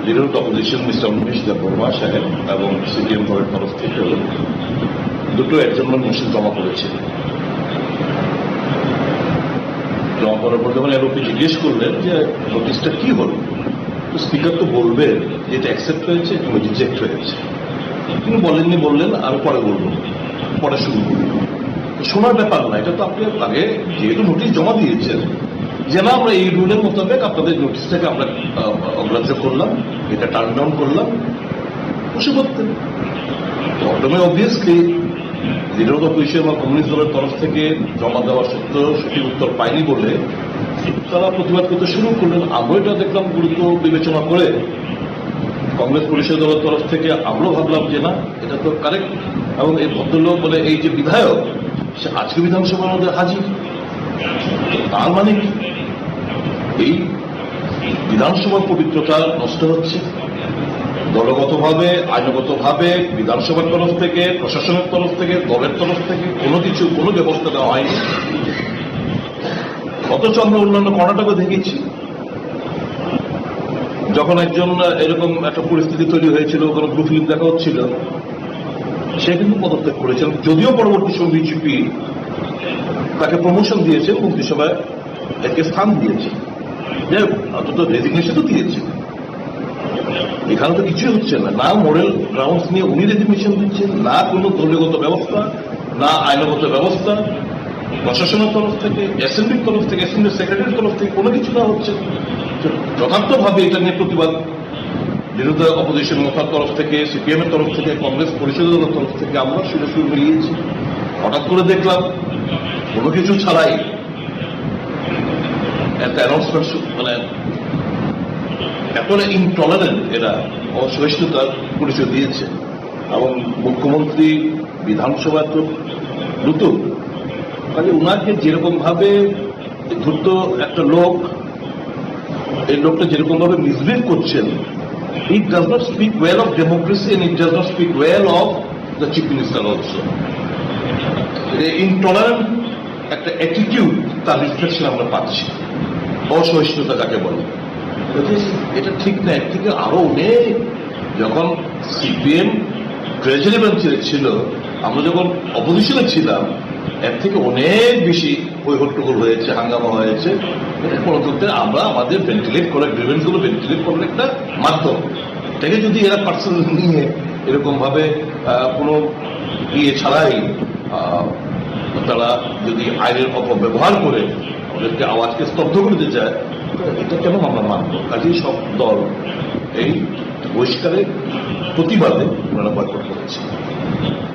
Leader of opposition mister Umesh Debbarma সাহেব এবং CPM দলের তরফ থেকেও দুটো অ্যাডজার্নমেন্ট মোশন জমা করেছে। জমা করার পর যখন এর ওপরে জিজ্ঞেস করলেন যে নোটিশটা কি হল, তো স্পিকার তো বলবেন যে এটা অ্যাকসেপ্ট হয়েছে কিংবা রিজেক্ট হয়েছে। তিনি বলেননি, বললেন আমি পরে বলবো, পরে শুরু করবো। শোনার ব্যাপার না, এটা তো আপনি আগে যেহেতু নোটিশ জমা দিয়েছেন যে না আমরা এই রুলের মোতাবেক আপনাদের নোটিশটাকে আমরা অগ্রাহ্য করলাম, এটা টার্ন ডাউন করলাম, বসে করতেন। প্রথমে অবভিয়াসলি লিডার অফ অপোজিশন বা কমিউনিস্ট দলের তরফ থেকে জমা দেওয়া সত্ত্বেও সঠিক উত্তর পায়নি বলে তারা প্রতিবাদ করতে শুরু করলেন। আমরা এটা দেখলাম গুরুত্ব বিবেচনা করে কংগ্রেস পরিষদ দলের তরফ থেকে আমরাও ভাবলাম যে না এটা তো কারেক্ট, এবং এই ভদ্রলোক মানে এই যে বিধায়ক সে আজকে বিধানসভার মধ্যে হাজির, তার মানে কি এই বিধানসভার পবিত্রতা নষ্ট হচ্ছে। দলগতভাবে আইনগতভাবে বিধানসভার তরফ থেকে, প্রশাসনের তরফ থেকে, দলের তরফ থেকে কোনো ব্যবস্থা দেওয়া হয়নি। অথচ আমরা অন্যান্য কর্ণাটকে দেখেছি যখন একজন এরকম একটা পরিস্থিতি তৈরি হয়েছিল, কোনো ব্লু ফিল্ম দেখা হচ্ছিল, সে কিন্তু পদত্যাগ করেছেন, যদিও পরবর্তী সময় বিজেপি তাকে প্রমোশন দিয়েছে, মন্ত্রিসভায় একে স্থান দিয়েছে, যে অন্তত রেজিগনেশন তো দিয়েছে। এখানে তো কিছুই হচ্ছে না, না মোরাল গ্রাউন্ডস নিয়ে উনি রেজিগনেশন দিচ্ছেন, না কোনো দলীয়গত ব্যবস্থা, না আইনগত ব্যবস্থা, প্রশাসনের তরফ থেকে, অ্যাসেম্বলির তরফ থেকে, অ্যাসেম্বলির সেক্রেটারির তরফ থেকে কোনো কিছু না হচ্ছে। যথার্থভাবে এটা নিয়ে প্রতিবাদ বিরোধী অপোজিশন নেতার তরফ থেকে, সিপিএম এর তরফ থেকে, কংগ্রেস পরিষদের তরফ থেকে আমরা সুরে সুর মিলিয়েছি। হঠাৎ করে দেখলাম কোনো কিছু ছাড়াই একটা অ্যানাউন্সমেন্ট, মানে এতটা ইনটলারেন্ট এরা অসহিষ্ণুতার পরিচয় দিয়েছে। এবং মুখ্যমন্ত্রী বিধানসভা তো নতুন, কাজে উনাকে যেরকম ভাবে ধূর্ত একটা লোক, এই লোকটা যেরকম ভাবে মিসবিহেভ করছেন, it does not speak well of democracy and it does not speak well of the chief minister also. Intolerant একটা অ্যাটিটিউড, তার রিফ্লেকশন আমরা পাচ্ছি। অসহিষ্ণুতা কাকে বলে, এটা ঠিক না। এর থেকে আরো অনেক, যখন সিপিএম ট্রেজারি বেঞ্চে ছিল, আমরা যখন অপোজিশনে ছিলাম, এর থেকে অনেক বেশি হট্টগোল হয়েছে, হাঙ্গামা হয়েছে। এটা গণতন্ত্রে আমরা আমাদের ভেন্টিলেট করার, গ্রিভেন্সগুলো ভেন্টিলেট করার একটা মাধ্যম। এটাকে যদি এরা পার্সোনাল নিয়ে এরকম ভাবে কোনো ইয়ে ছাড়াই তারা যদি আইনের অপব্যবহার করে আমাদেরকে আওয়াজকে স্তব্ধ করে দিতে চায়, এটা কেন আমরা মানব? কাজেই সব দল এই বহিষ্কারের প্রতিবাদে ওনারা বয়কট করেছে।